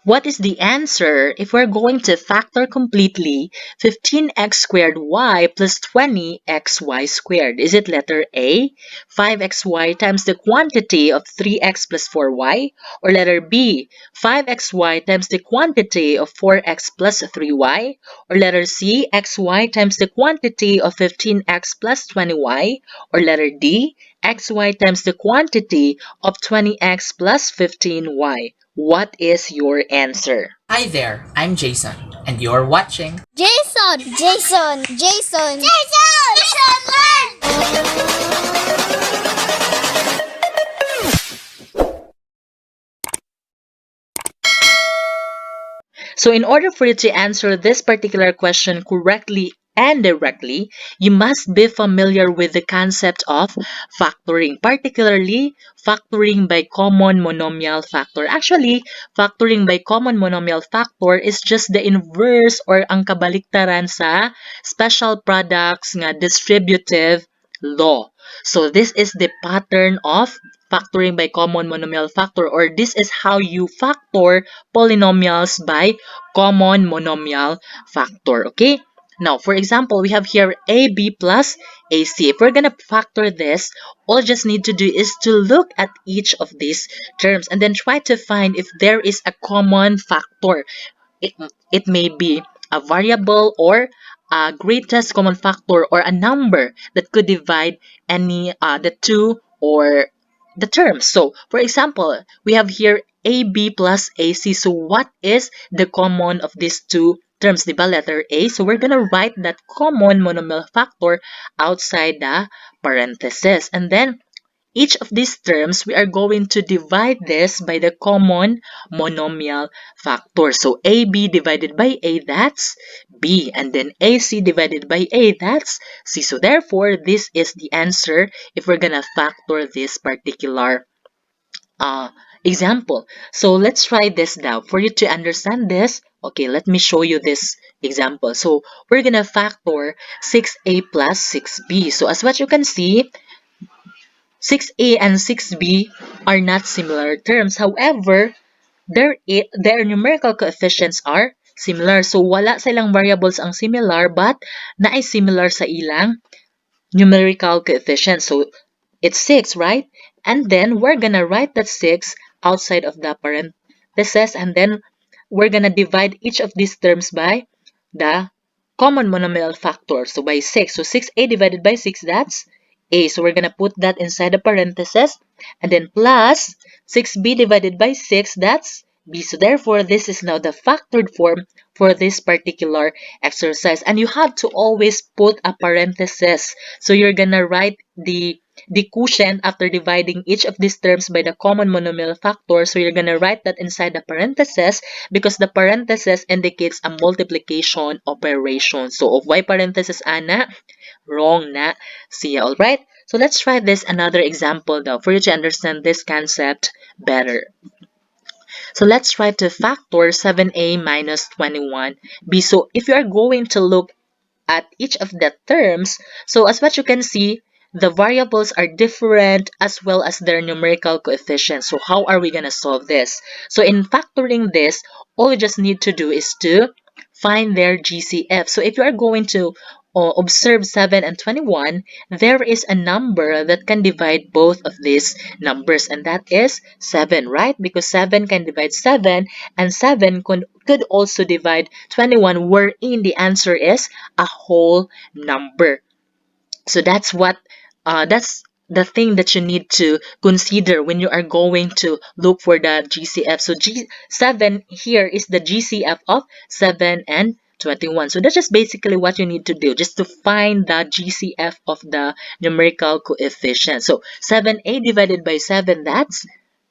What is the answer if we're going to factor completely 15x squared y plus 20xy squared? Is it letter A, 5xy times the quantity of 3x plus 4y? Or letter B, 5xy times the quantity of 4x plus 3y? Or letter C, xy times the quantity of 15x plus 20y? Or letter D, xy times the quantity of 20x plus 15y? What is your answer? Hi there, I'm Jason, and you're watching Jason! So in order for you to answer this particular question correctly and directly, you must be familiar with the concept of factoring, particularly factoring by common monomial factor. Actually, factoring by common monomial factor is just the inverse or ang kabaliktaran sa special products nga distributive law. So this is the pattern of factoring by common monomial factor, or this is how you factor polynomials by common monomial factor. Okay? Now, for example, we have here AB plus AC. If we're gonna factor this, all you just need to do is to look at each of these terms and then try to find if there is a common factor. It, it may be a variable or a greatest common factor or a number that could divide any the two or the terms. So, for example, we have here AB plus AC. So, what is the common of these two terms? Diba, letter A. So, we're gonna write that common monomial factor outside the parenthesis. And then, each of these terms, we are going to divide this by the common monomial factor. So, AB divided by A, that's B. And then AC divided by A, that's C. So, therefore, this is the answer if we're gonna factor this particular example. So, let's try this now. For you to understand this, okay, let me show you this example. So, we're gonna factor 6A plus 6B. So, as what you can see, 6A and 6B are not similar terms. However, their numerical coefficients are similar. So, wala silang variables ang similar but naay similar sa ilang numerical coefficients. So, it's 6, right? And then, we're gonna write that 6 outside of the parentheses, and then we're gonna divide each of these terms by the common monomial factor. So, by 6. So, 6A divided by 6, that's A. So, we're gonna put that inside the parentheses, and then plus 6B divided by 6, that's B. So, therefore, this is now the factored form for this particular exercise. And you have to always put a parenthesis. So, you're gonna write the quotient after dividing each of these terms by the common monomial factor. So you're gonna write that inside the parentheses because the parentheses indicates a multiplication operation. So of y parentheses ana, wrong na siya. Alright? So let's try this another example now for you to understand this concept better. So let's try to factor 7a minus 21b. So if you are going to look at each of the terms, so as what you can see, the variables are different as well as their numerical coefficients. So how are we going to solve this? So in factoring this, all you just need to do is to find their GCF. So if you are going to observe 7 and 21, there is a number that can divide both of these numbers, and that is 7, right? Because 7 can divide 7, and 7 could also divide 21, wherein the answer is a whole number. So that's the thing that you need to consider when you are going to look for the GCF. So G7 here is the GCF of 7 and 21. So that's just basically what you need to do, just to find the GCF of the numerical coefficient. So 7a divided by 7, that's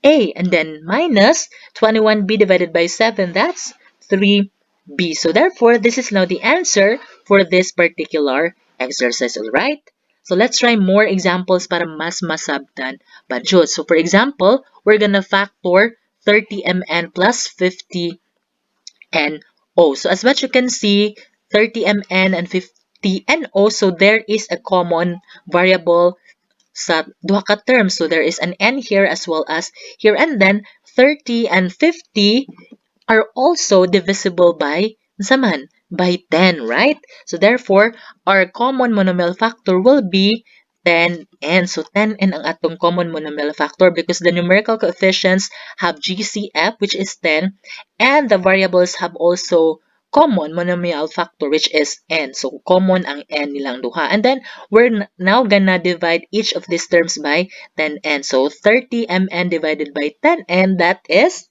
a. And then minus 21b divided by 7, that's 3b. So therefore, this is now the answer for this particular exercise, alright? So let's try more examples para mas masabtan pa jud. So for example, we're gonna factor 30mn plus 50no. So as what you can see, 30mn and 50no, so there is a common variable sa duha ka terms. So there is an n here as well as here, and then 30 and 50 are also divisible by zaman, by 10, right? So therefore, our common monomial factor will be 10n. So 10n ang atong common monomial factor because the numerical coefficients have GCF, which is 10, and the variables have also common monomial factor, which is n. So common ang n nilang duha. And then we're now gonna divide each of these terms by 10n. So 30mn divided by 10n, that is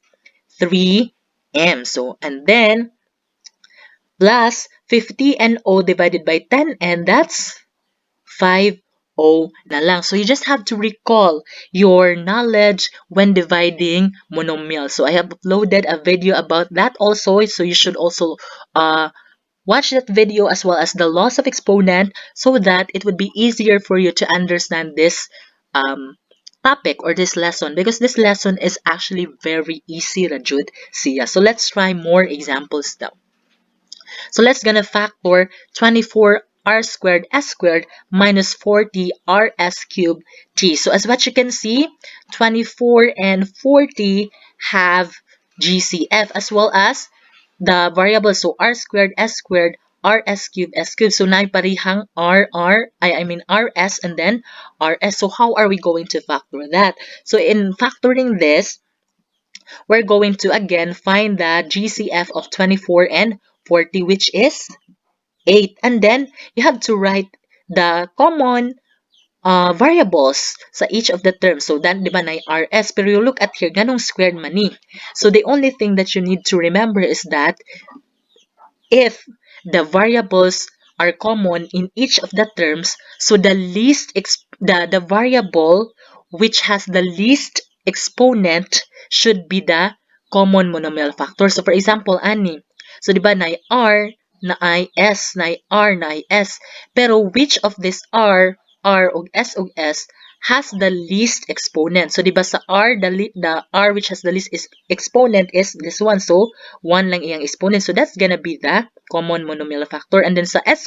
3m. So, and then plus 50NO divided by 10n, that's 5O na lang. So you just have to recall your knowledge when dividing monomial. So I have uploaded a video about that also. So you should also watch that video as well as the laws of exponent so that it would be easier for you to understand this topic or this lesson, because this lesson is actually very easy ra jud siya. So let's try more examples now. So let's gonna factor 24 r squared s squared minus 40 rs cubed t. So as what you can see, 24 and 40 have GCF as well as the variables. So r squared s squared rs cubed s cubed. So na parihang I mean rs and then rs. So how are we going to factor that? So in factoring this, we're going to again find the GCF of 24 and 40, which is 8. And then you have to write the common variables sa each of the terms. So then, di ba na rs? Pero you look at here, ganong squared man ni. So the only thing that you need to remember is that if the variables are common in each of the terms, so the variable which has the least exponent should be the common monomial factor. So for example, ani. So di ba na r, na I s, na r, na I s. Pero which of this r ug s has the least exponent? So di ba sa r, the r which has the least exponent is this one. So 1 lang iyang exponent. So that's gonna be the common monomial factor. And then sa s,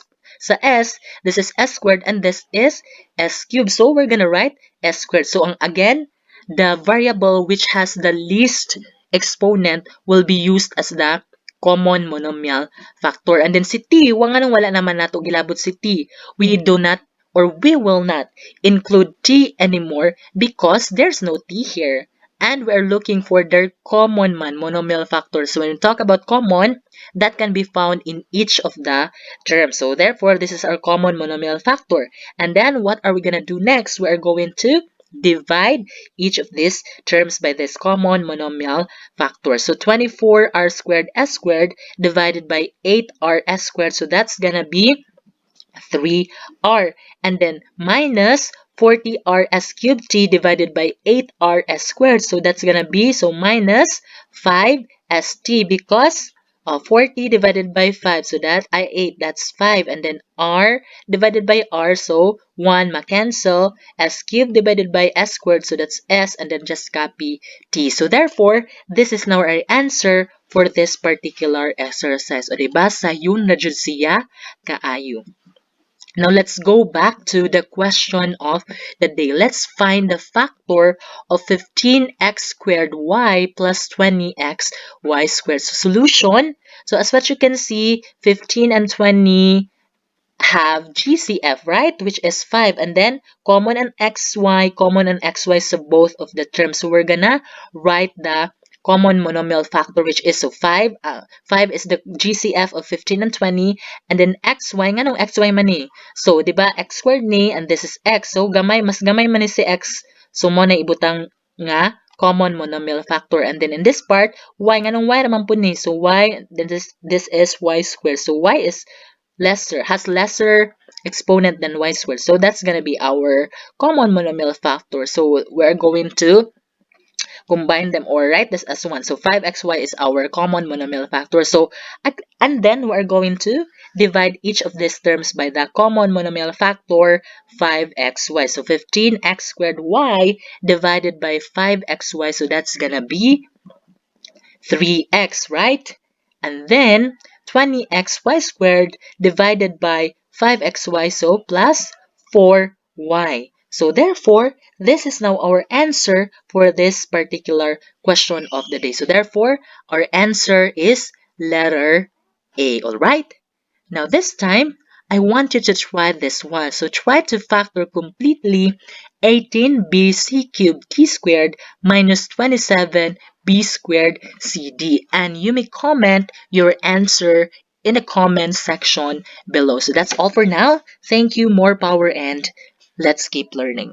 this is s squared and this is s cubed. So we're gonna write s squared. So again, the variable which has the least exponent will be used as the common monomial factor. And then si t, wala naman nato gilabot si t. We do not, or we will not include t anymore because there's no t here. And we're looking for their common monomial factor. So when we talk about common, that can be found in each of the terms. So therefore, this is our common monomial factor. And then what are we going to do next? We are going to divide each of these terms by this common monomial factor. So 24 r squared s squared divided by 8 r s squared. So that's going to be 3r. And then minus 40r s cubed t divided by 8r s squared. So that's gonna be, so minus 5st because 40 divided by 5. So that 8, that's 5. And then r divided by r, so 1 ma-cancel. S cubed divided by s squared, so that's s. And then just copy t. So therefore, this is now our answer for this particular exercise. O diba, sayun na jud siya kaayo. Now let's go back to the question of the day. Let's find the factor of 15x squared y plus 20x y squared. So solution. So as what you can see, 15 and 20 have GCF, right? Which is 5. And then common and xy, so both of the terms. So we're gonna write the common monomial factor, which is, so 5. 5 is the GCF of 15 and 20. And then xy, nga nung xy man ni. So, di ba, x squared ni, and this is x. So, mas gamay man ni si x. So, mo na ibutang nga common monomial factor. And then in this part, y, nga nung y naman po ni. So, y, then this is y squared. So, y is has lesser exponent than y squared. So, that's gonna be our common monomial factor. So, we're going to combine them or write this as 1. So 5xy is our common monomial factor. So, and then we're going to divide each of these terms by the common monomial factor 5xy. So 15x squared y divided by 5xy. So that's gonna be 3x, right? And then 20xy squared divided by 5xy, so plus 4y. So therefore, this is now our answer for this particular question of the day. So therefore, our answer is letter A. Alright? Now this time, I want you to try this one. So try to factor completely 18bc³ minus 27b² and you may comment your answer in the comment section below. So that's all for now. Thank you, more power, and let's keep learning.